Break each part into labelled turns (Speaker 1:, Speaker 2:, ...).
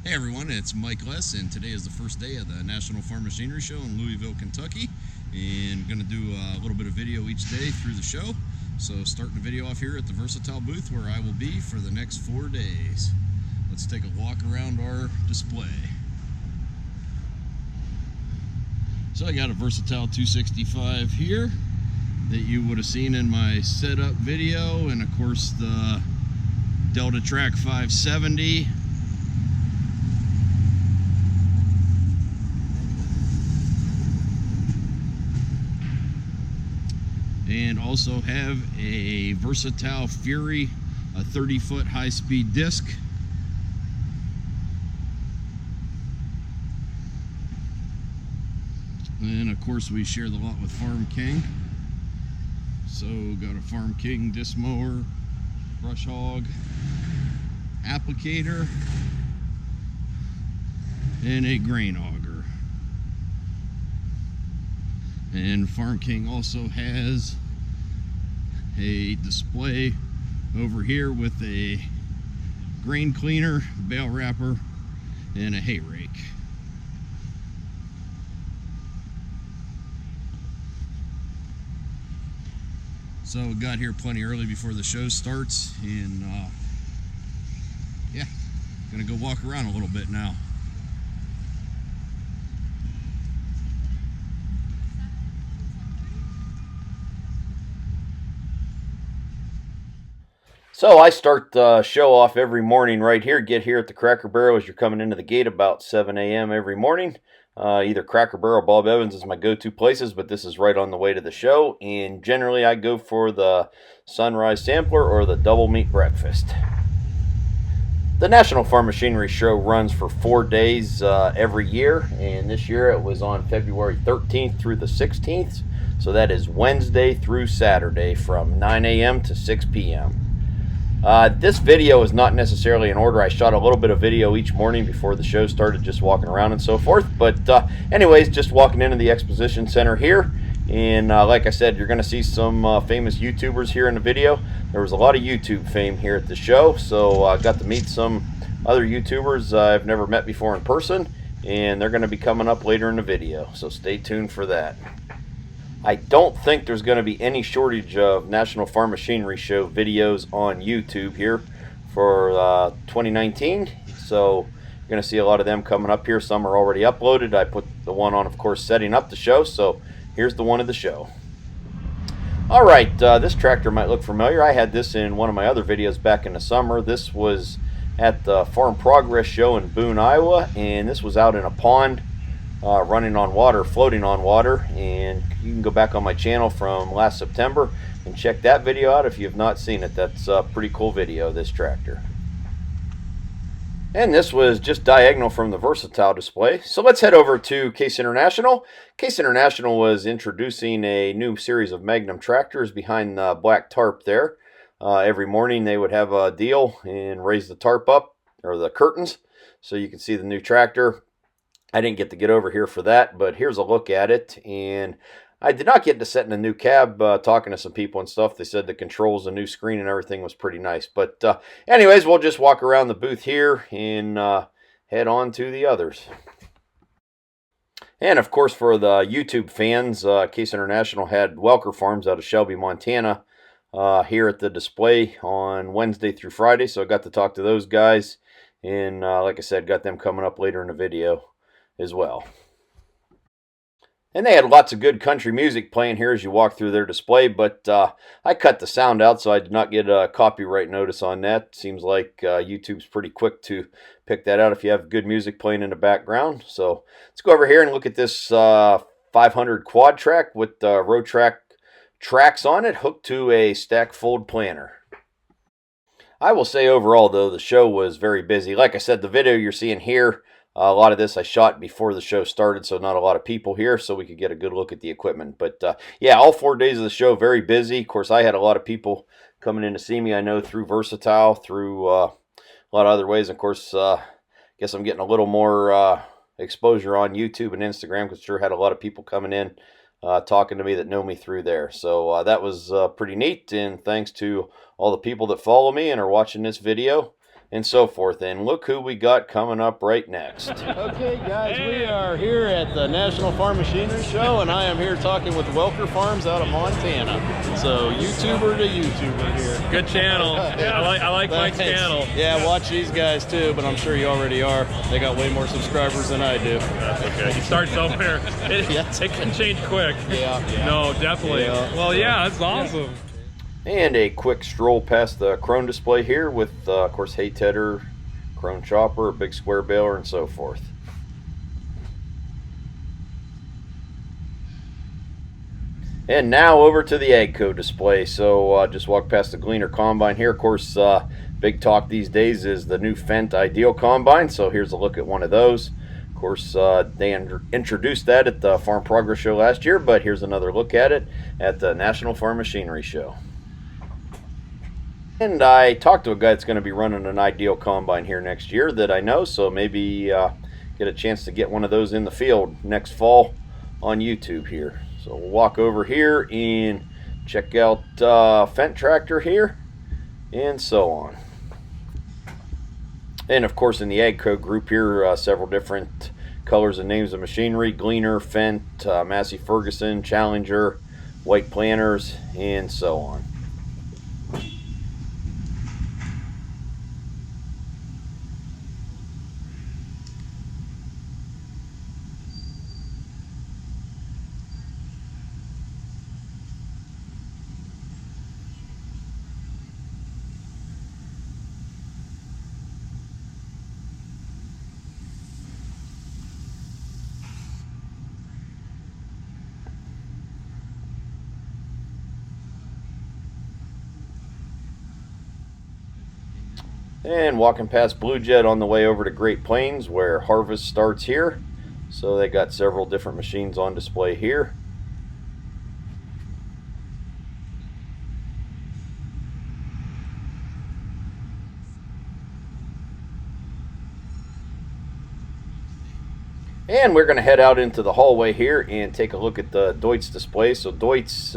Speaker 1: Hey everyone, it's Mike Less, and today is the first day of the National Farm Machinery Show in Louisville, Kentucky. And I'm going to do a little bit of video each day through the show. So starting the video off here at the Versatile booth where I will be for the next 4 days. Let's take a walk around our display. So I got a Versatile 265 here that you would have seen in my setup video, and of course the Delta Track 570. And also have a Versatile Fury, a 30-foot high-speed disc. And of course we share the lot with Farm King. So got a Farm King disc mower, brush hog, applicator, and a grain auger. And Farm King also has a display over here with a grain cleaner, bale wrapper, and a hay rake. So got here plenty early before the show starts, and yeah, gonna go walk around a little bit now. So I start the show off every morning right here. Get here at the Cracker Barrel as you're coming into the gate about 7 a.m. every morning. Either Cracker Barrel or Bob Evans is my go-to places, but this is right on the way to the show. And generally I go for the Sunrise Sampler or the Double Meat Breakfast. The National Farm Machinery Show runs for 4 days every year, and this year it was on February 13th through the 16th. So that is Wednesday through Saturday from 9 a.m. to 6 p.m. This video is not necessarily in order. I shot a little bit of video each morning before the show started, just walking around and so forth. But anyways, just walking into the exposition center here. And like I said, you're going to see some famous YouTubers here in the video. There was a lot of YouTube fame here at the show. So I got to meet some other YouTubers I've never met before in person. And they're going to be coming up later in the video. So stay tuned for that. I don't think there's going to be any shortage of National Farm Machinery Show videos on YouTube here for 2019. So you're going to see a lot of them coming up here. Some are already uploaded. I put the one on, of course, setting up the show. So here's the one of the show. All right, this tractor might look familiar. I had this in one of my other videos back in the summer. This was at the Farm Progress Show in Boone, Iowa, and this was out in a pond. Running on water, floating on water, and you can go back on my channel from last September and check that video out if you have not seen it. That's a pretty cool video, this tractor. And this was just diagonal from the Versatile display. So let's head over to Case International. Case International was introducing a new series of Magnum tractors behind the black tarp there. Every morning they would have a deal and raise the tarp up, or the curtains, so you can see the new tractor. I didn't get to get over here for that, but here's a look at it. And I did not get to sit in a new cab talking to some people and stuff. They said the controls, the new screen and everything was pretty nice. But anyways, we'll just walk around the booth here and head on to the others. And of course, for the YouTube fans, Case International had Welker Farms out of Shelby, Montana here at the display on Wednesday through Friday. So I got to talk to those guys. And like I said, got them coming up later in the video as well. And they had lots of good country music playing here as you walk through their display, but I cut the sound out so I did not get a copyright notice on that. Seems like YouTube's pretty quick to pick that out if you have good music playing in the background. So let's go over here and look at this 500 quad track with row track tracks on it hooked to a stack fold planter. I will say overall though, the show was very busy. Like I said, the video you're seeing here, a lot of this I shot before the show started, so not a lot of people here, so we could get a good look at the equipment. But yeah, all 4 days of the show, very busy. Of course, I had a lot of people coming in to see me, I know, through Versatile, through a lot of other ways. Of course, guess I'm getting a little more exposure on YouTube and Instagram, because sure had a lot of people coming in talking to me that know me through there. So that was pretty neat, and thanks to all the people that follow me and are watching this video. and so forth. And look who we got coming up right next. Okay, guys, we are here at the National Farm Machinery Show, and I am here talking with Welker Farms out of Montana. So, YouTuber to YouTuber here.
Speaker 2: Good channel. Yeah, I like Mike's channel.
Speaker 1: Yeah, watch these guys too, but I'm sure you already are. They got way more subscribers than I do.
Speaker 2: That's okay. You start somewhere. It can change quick.
Speaker 1: Yeah.
Speaker 2: No, definitely.
Speaker 1: Yeah.
Speaker 2: Well, yeah, that's awesome.
Speaker 1: And a quick stroll past the Krone display here with, of course, hay tedder, Krone chopper, a big square baler, and so forth. And now over to the Agco display. So just walk past the Gleaner Combine here. Of course, big talk these days is the new Fendt Ideal Combine. So here's a look at one of those. Of course, they introduced that at the Farm Progress Show last year, but here's another look at it at the National Farm Machinery Show. And I talked to a guy that's going to be running an Ideal Combine here next year that I know, so maybe get a chance to get one of those in the field next fall on YouTube here. So we'll walk over here and check out Fendt tractor here and so on. And of course in the Agco group here, several different colors and names of machinery: Gleaner, Fendt, Massey Ferguson, Challenger, White Planters, and so on. And walking past Blue Jet on the way over to Great Plains, where harvest starts here. So they got several different machines on display here. And we're going to head out into the hallway here and take a look at the Deutz display. So Deutz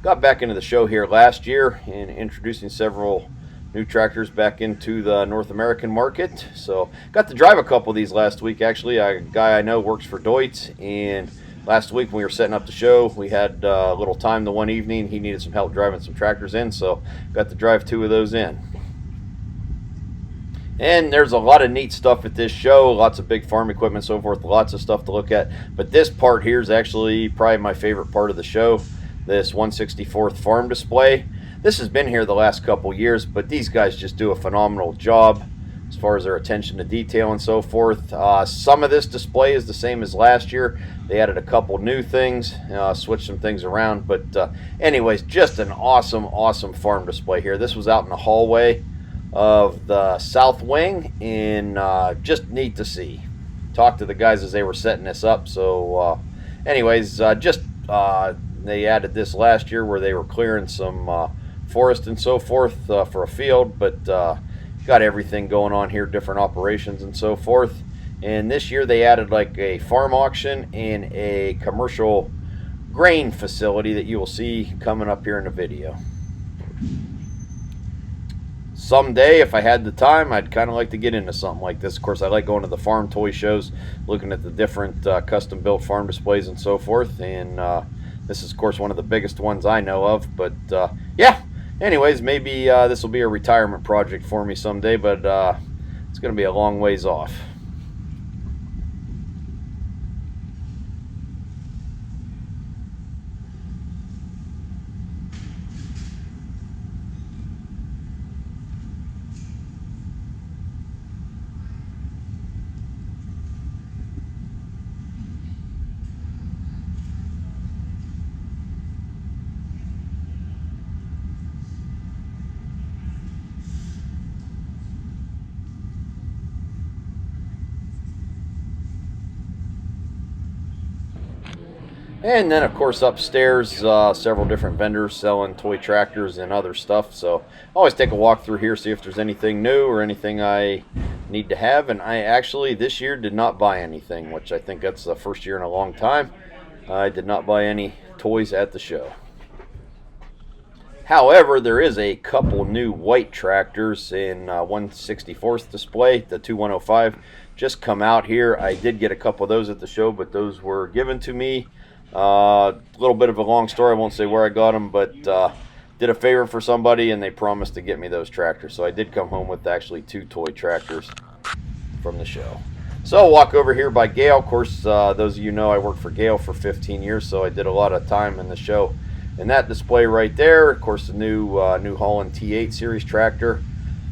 Speaker 1: got back into the show here last year and introducing several new tractors back into the North American market. So got to drive a couple of these last week. Actually, a guy I know works for Deutz, and last week when we were setting up the show, we had a little time the one evening. He needed some help driving some tractors in, so got to drive two of those in. And there's a lot of neat stuff at this show, lots of big farm equipment, so forth, lots of stuff to look at. But this part here is actually probably my favorite part of the show, this 164th farm display. This has been here the last couple years, but these guys just do a phenomenal job as far as their attention to detail and so forth. Some of this display is the same as last year. They added a couple new things, switched some things around. But anyways, just an awesome farm display here. This was out in the hallway of the south wing, and just neat to see. Talked to the guys as they were setting this up. So anyways, they added this last year where they were clearing some forest and so forth for a field, but got everything going on here, different operations and so forth. And this year they added like a farm auction and a commercial grain facility that you will see coming up here in the video. Someday, if I had the time, I'd kind of like to get into something like this. Of course, I like going to the farm toy shows, looking at the different custom-built farm displays and so forth. And this is, of course, one of the biggest ones I know of. But yeah, anyways, maybe this will be a retirement project for me someday, but it's going to be a long ways off. And then, of course, upstairs, several different vendors selling toy tractors and other stuff. So I always take a walk through here, see if there's anything new or anything I need to have. And I actually, this year, did not buy anything, which I think that's the first year in a long time. I did not buy any toys at the show. However, there is a couple new white tractors in 1/64th display. The 2105 just come out here. I did get a couple of those at the show, but those were given to me. A little bit of a long story. I won't say where I got them, but did a favor for somebody, and they promised to get me those tractors. So I did come home with actually 2 toy tractors from the show. So I'll walk over here by Gale. Of course, those of you know I worked for Gale for 15 years, so I did a lot of time in the show. And that display right there, of course, the new Holland T8 series tractor.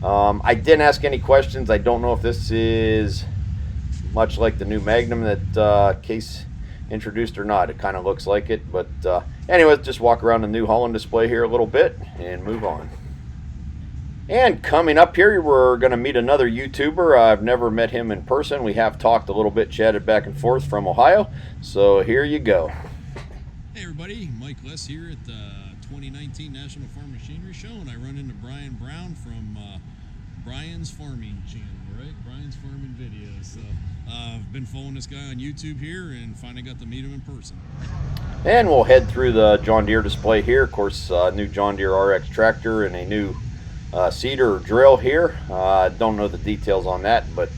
Speaker 1: I didn't ask any questions. I don't know if this is much like the new Magnum that Case introduced or not. It kind of looks like it, but anyways, just walk around the new Holland display here a little bit and move on. And coming up here, we're going to meet another YouTuber. I've never met him in person. We have talked a little bit, chatted back and forth from Ohio. So here you go.
Speaker 3: Hey everybody, Mike Less here at the 2019 National Farm Machinery Show, and I run into Brian Brown from Brian's Farming channel, right? Brian's Farming Videos. So I've been following this guy on YouTube here and finally got to meet him in person.
Speaker 1: And we'll head through the John Deere display here. Of course, new John Deere RX tractor and a new seeder or drill here. Don't know the details on that, but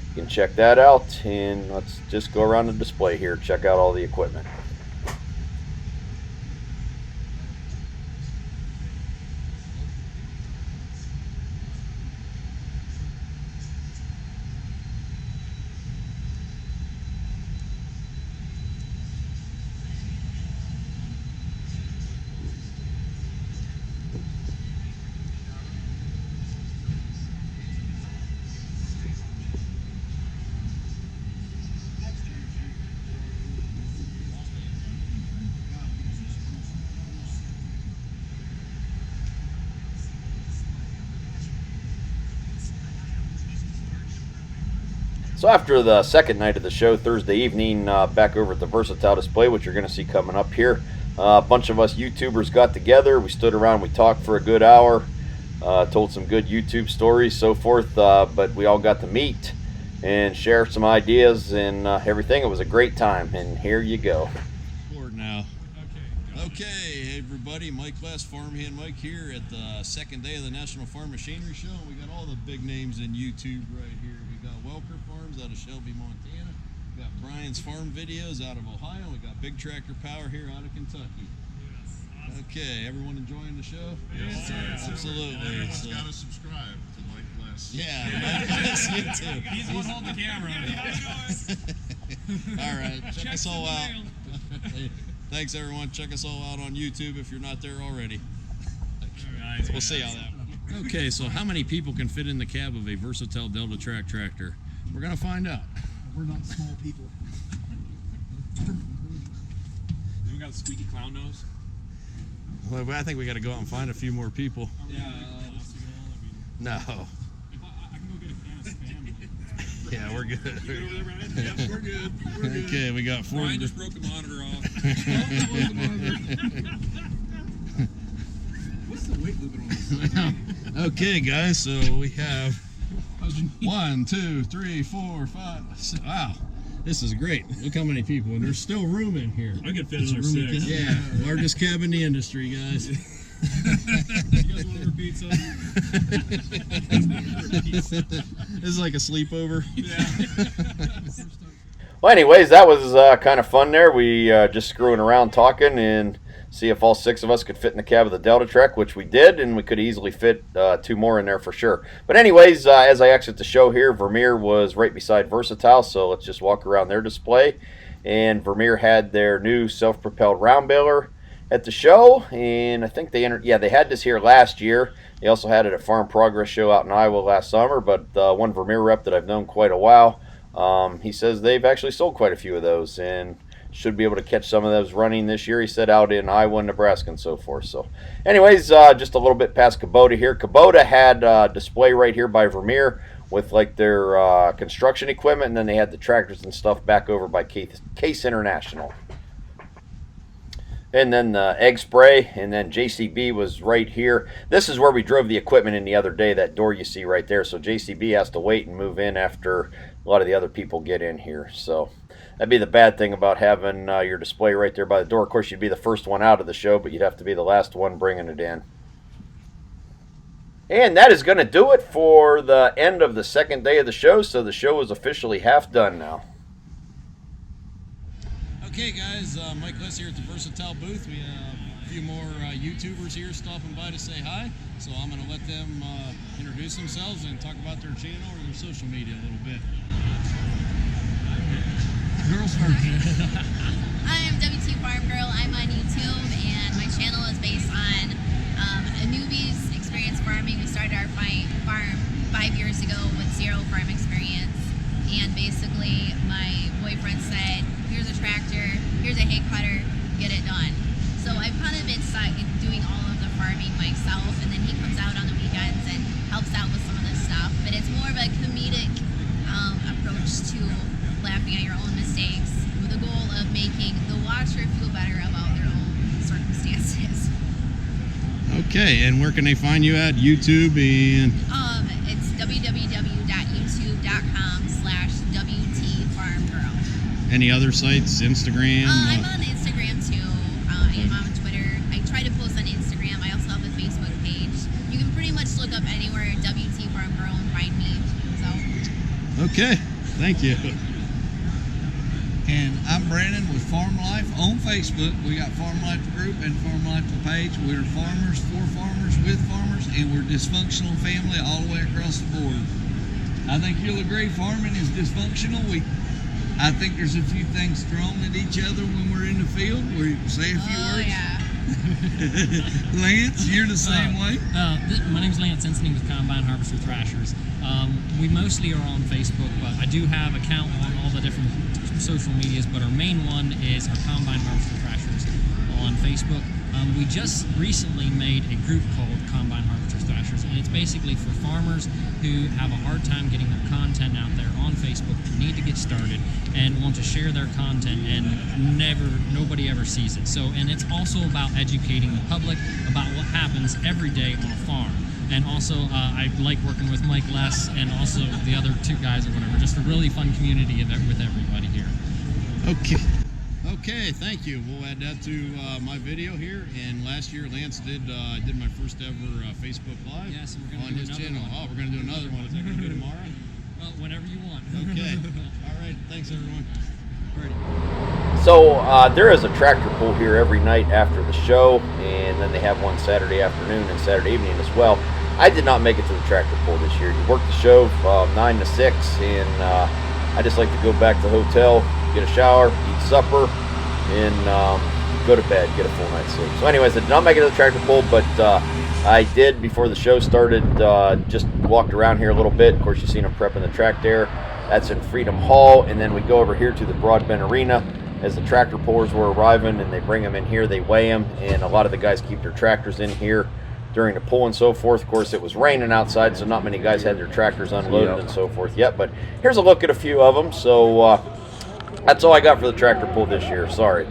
Speaker 1: you can check that out. And let's just go around the display here, check out all the equipment. So after the second night of the show, Thursday evening, back over at the Versatile display, which you're going to see coming up here, a bunch of us YouTubers got together. We stood around, we talked for a good hour, told some good YouTube stories, so forth, but we all got to meet and share some ideas and everything. It was a great time, and here you go.
Speaker 3: Forward now. Okay, hey everybody, Mike Less, Farmhand Mike here at the second day of the National Farm Machinery Show. We got all the big names in YouTube right here. We got Welker Farms out of Shelby, Montana. We got Brian's Farm Videos out of Ohio. We got Big Tractor Power here out of Kentucky. Yes, awesome. Okay, everyone enjoying the show?
Speaker 4: Yes,
Speaker 3: absolutely.
Speaker 4: Everyone's
Speaker 3: So,
Speaker 4: got to subscribe to Mike Less.
Speaker 3: yeah, Mike Less, you too.
Speaker 2: He's the one holding the camera.
Speaker 3: All right, check us all out. Thanks everyone. Check us all out on YouTube if you're not there already. We'll see how that. Okay, so how many people can fit in the cab of a versatile Delta Track tractor? We're gonna find out.
Speaker 5: We're not small people.
Speaker 2: We got a squeaky clown nose.
Speaker 3: Well, I think we got to go out and find a few more people.
Speaker 2: Yeah.
Speaker 3: No.
Speaker 2: I can go get a can of spam.
Speaker 3: Yeah, we're good.
Speaker 2: You good over there, Brian? Yep, we're good. We're good.
Speaker 3: Okay, we got four.
Speaker 2: Brian just broke the monitor off.
Speaker 5: What's the weight limit on this?
Speaker 3: Okay, guys, so we have 1, 2, 3, 4, 5. Wow, this is great. Look how many people, and there's still room in here.
Speaker 2: I could fit another 6.
Speaker 3: Yeah, largest cab in the industry, guys.
Speaker 2: You guys want to repeat some?
Speaker 3: This is like a sleepover.
Speaker 2: Yeah.
Speaker 1: Well, anyways, that was kind of fun there. We just screwing around talking and see if all 6 of us could fit in the cab of the Delta Trek, which we did, and we could easily fit 2 more in there for sure. But anyways, as I exit the show here, Vermeer was right beside Versatile, so let's just walk around their display. And Vermeer had their new self-propelled round baler at the show, and I think they had this here last year. They also had it at Farm Progress Show out in Iowa last summer, but one Vermeer rep that I've known quite a while, he says they've actually sold quite a few of those and should be able to catch some of those running this year. He said out in Iowa and Nebraska and so forth. So anyways, just a little bit past Kubota here. Kubota had a display right here by Vermeer with like their construction equipment, and then they had the tractors and stuff back over by Case International. And then the egg spray, and then JCB was right here. This is where we drove the equipment in the other day, that door you see right there. So JCB has to wait and move in after a lot of the other people get in here. So that'd be the bad thing about having your display right there by the door. Of course, you'd be the first one out of the show, but you'd have to be the last one bringing it in. And that is going to do it for the end of the second day of the show. So the show is officially half done now.
Speaker 3: Okay, guys, Mike Less here at the Versatile booth. We have a few more YouTubers here stopping by to say hi. So I'm going to let them introduce themselves and talk about their channel or their social media a little bit.
Speaker 5: Girls first.
Speaker 6: I am WT Farm Girl. I'm on YouTube, and my channel is based on a newbie's experience farming. We started our farm 5 years ago with zero farm experience, and basically my boyfriend said, here's a tractor, here's a hay cutter, get it done. So I've kind of been stuck doing all of the farming myself, and then he comes out on the weekends and helps out with some of this stuff. But it's more of a comedic approach to laughing at your own mistakes with the goal of making the watcher feel better about their own circumstances.
Speaker 3: Okay, and where can they find you at? YouTube and...
Speaker 6: It's www.youtube.com/WTFarmGirl.
Speaker 3: Any other sites? Instagram?
Speaker 6: I'm on Instagram too. I am on Twitter. I try to post on Instagram. I also have a Facebook page. You can pretty much look up anywhere WT Farm Girl and find me. So.
Speaker 3: Okay, thank you.
Speaker 5: And I'm Brandon with Farm Life on Facebook. We got Farm Life Group and Farm Life page. We're farmers, for farmers, with farmers, and we're dysfunctional family all the way across the board. I think you'll agree farming is dysfunctional. I think there's a few things thrown at each other when we're in the field. We say a few words.
Speaker 6: Yeah.
Speaker 5: Lance, you're the same way.
Speaker 7: My name's Lance Ensigning with Combine Harvester Thrashers. We mostly are on Facebook, but I do have an account on all the different social medias, but our main one is our Combine Harvester Thrashers on Facebook. We just recently made a group called Combine Harvester Thrashers, and it's basically for farmers who have a hard time getting their content out there on Facebook, who need to get started and want to share their content, and nobody ever sees it. So, and it's also about educating the public about what happens every day on a farm. And also, I like working with Mike Less and also the other two guys or whatever. Just a really fun community with everybody here.
Speaker 3: Okay, thank you. We'll add that to my video here. And last year, Lance did my first ever Facebook Live on his channel. Oh, we're going to do another one. Is that going to be tomorrow?
Speaker 7: Well, whenever you want.
Speaker 3: Okay. All right. Thanks, everyone.
Speaker 1: So there is a tractor pull here every night after the show, and then they have one Saturday afternoon and Saturday evening as well. I did not make it to the tractor pull this year. You work the show from 9 to 6, and I just like to go back to the hotel, get a shower, eat supper, and go to bed, get a full night's sleep. So anyways, I did not make it to the tractor pull, but I did, before the show started, just walked around here a little bit. Of course, you've seen them prepping the track there. That's in Freedom Hall, and then we go over here to the Broadbent Arena as the tractor pullers were arriving, and they bring them in here, they weigh them, and a lot of the guys keep their tractors in here during the pull and so forth. Of course, it was raining outside, so not many guys had their tractors unloaded and so forth yet, but here's a look at a few of them. So that's all I got for the tractor pull this year. Sorry.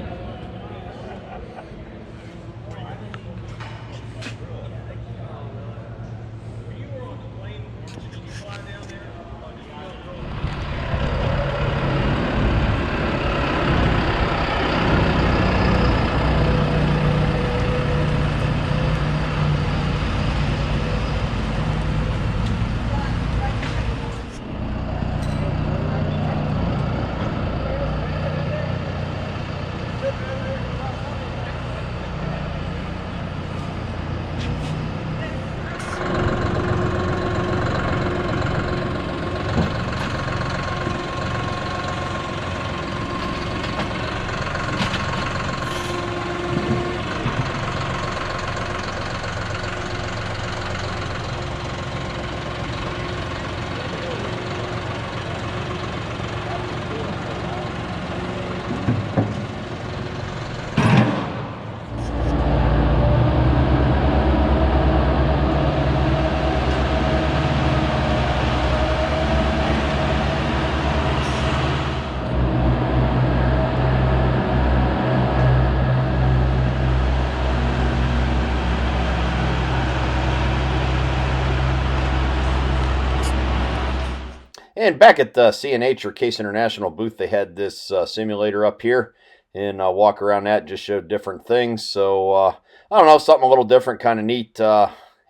Speaker 1: And back at the C&H or Case International booth, they had this simulator up here, and walk around that, just showed different things. So I don't know, something a little different, kind of neat.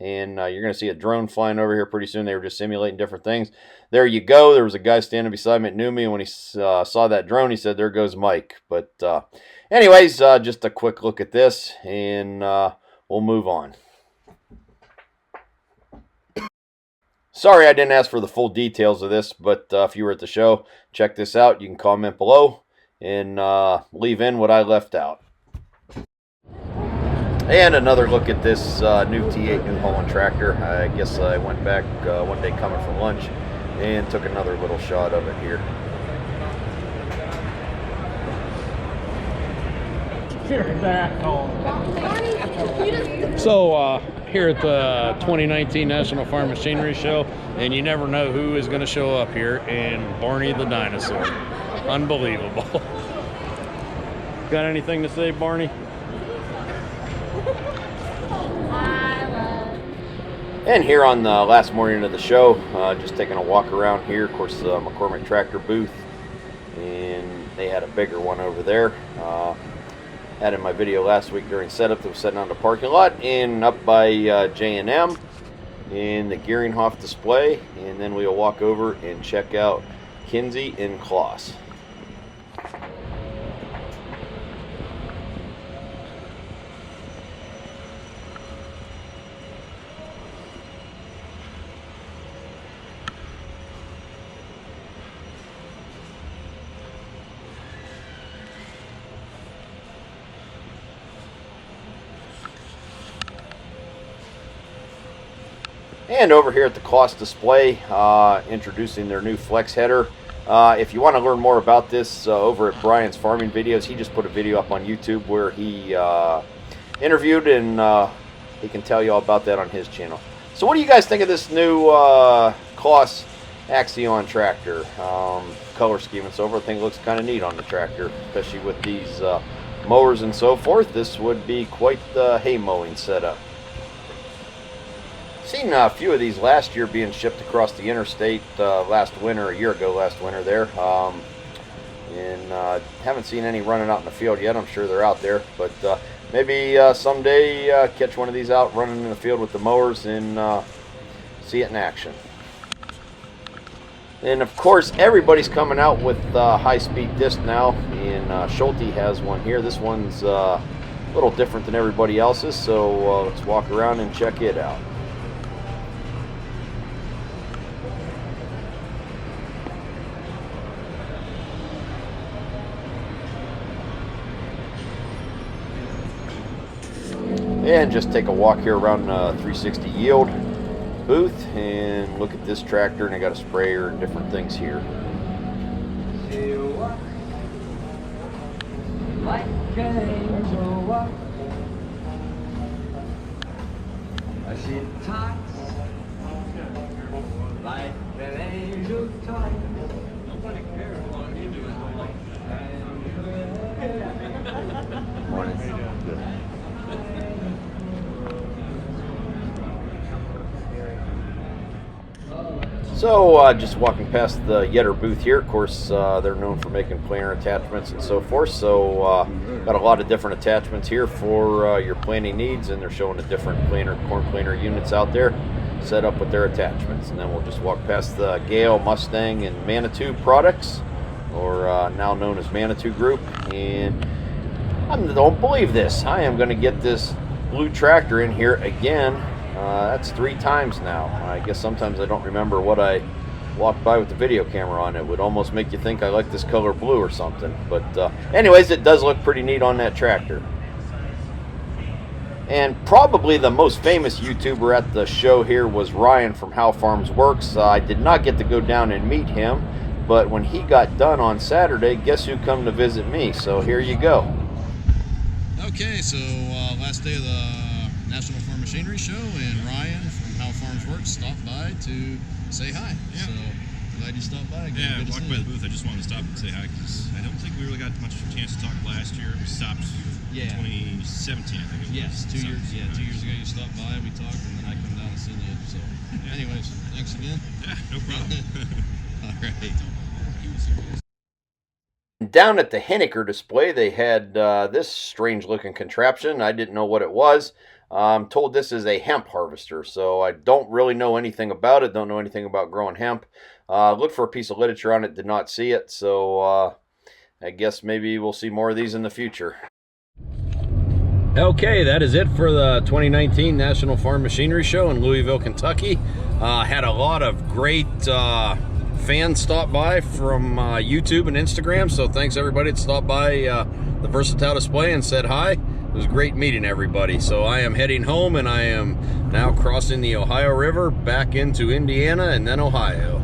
Speaker 1: and you're going to see a drone flying over here pretty soon. They were just simulating different things. There you go. There was a guy standing beside me that knew me, and when he saw that drone, he said, "There goes Mike." But anyways, just a quick look at this, and we'll move on. Sorry I didn't ask for the full details of this, but if you were at the show, check this out. You can comment below and leave in what I left out. And another look at this new T8 New Holland tractor. I guess I went back one day coming from lunch and took another little shot of it here.
Speaker 2: So here at the 2019 National Farm Machinery Show, and you never know who is going to show up here, and Barney the dinosaur. Unbelievable. Got anything to say, Barney?
Speaker 1: And here on the last morning of the show, just taking a walk around here. Of course, the McCormick tractor booth, and they had a bigger one over there. Had in my video last week during setup that was setting on the parking lot, and up by J&M in the Gearinghoff display, and then we'll walk over and check out Kinsey and Claas. And over here at the Claas display, introducing their new flex header. If you want to learn more about this, over at Brian's farming videos, he just put a video up on YouTube where he interviewed, and he can tell you all about that on his channel. So what do you guys think of this new Claas Axion tractor? Color scheme and so forth. I think it looks kind of neat on the tractor, especially with these mowers and so forth. This would be quite the hay mowing setup. Seen a few of these last year being shipped across the interstate last winter, a year ago last winter there, and haven't seen any running out in the field yet. I'm sure they're out there, but maybe someday catch one of these out running in the field with the mowers and see it in action. And of course, everybody's coming out with high-speed disc now, and Schulte has one here. This one's a little different than everybody else's, so let's walk around and check it out. And just take a walk here around 360 yield booth and look at this tractor, and I got a sprayer and different things here.
Speaker 5: I see talks like an angel talks. Nobody cares what you do.
Speaker 1: Morning. So just walking past the Yetter booth here. Of course, they're known for making planer attachments and so forth. So got a lot of different attachments here for your planting needs, and they're showing the different corn planer units out there set up with their attachments. And then we'll just walk past the Gale, Mustang, and Manitou products, or now known as Manitou Group. And I don't believe this. I am going to get this blue tractor in here again. That's 3 times now. I guess sometimes I don't remember what I walked by with the video camera on. It would almost make you think I like this color blue or something. But anyways, it does look pretty neat on that tractor. And probably the most famous YouTuber at the show here was Ryan from How Farms Works. I did not get to go down and meet him, but when he got done on Saturday, guess who come to visit me? So here you go.
Speaker 3: Okay, so last day of the National Farm Machinery Show, and Ryan from How Farms Works stopped by to say hi. Yeah. So glad you stopped by.
Speaker 4: Yeah, I walked by the booth. I just wanted to stop and say hi because I don't think we really got much chance to talk last year. We stopped in 2017, I think it was.
Speaker 3: Yes, 2 years. Yeah, 2 years ago you stopped by, we talked, and then I come down and seen you. So, anyways, thanks again.
Speaker 4: Yeah, no problem.
Speaker 3: All right.
Speaker 1: Down at the Henniker display, they had this strange looking contraption. I didn't know what it was. I'm told this is a hemp harvester, so I don't really know anything about it, don't know anything about growing hemp. Looked for a piece of literature on it, did not see it, so I guess maybe we'll see more of these in the future. Okay, that is it for the 2019 National Farm Machinery Show in Louisville, Kentucky. Had a lot of great fans stop by from YouTube and Instagram, so thanks everybody that stopped by the Versatile Display and said hi. It was great meeting everybody. So I am heading home, and I am now crossing the Ohio River back into Indiana and then Ohio.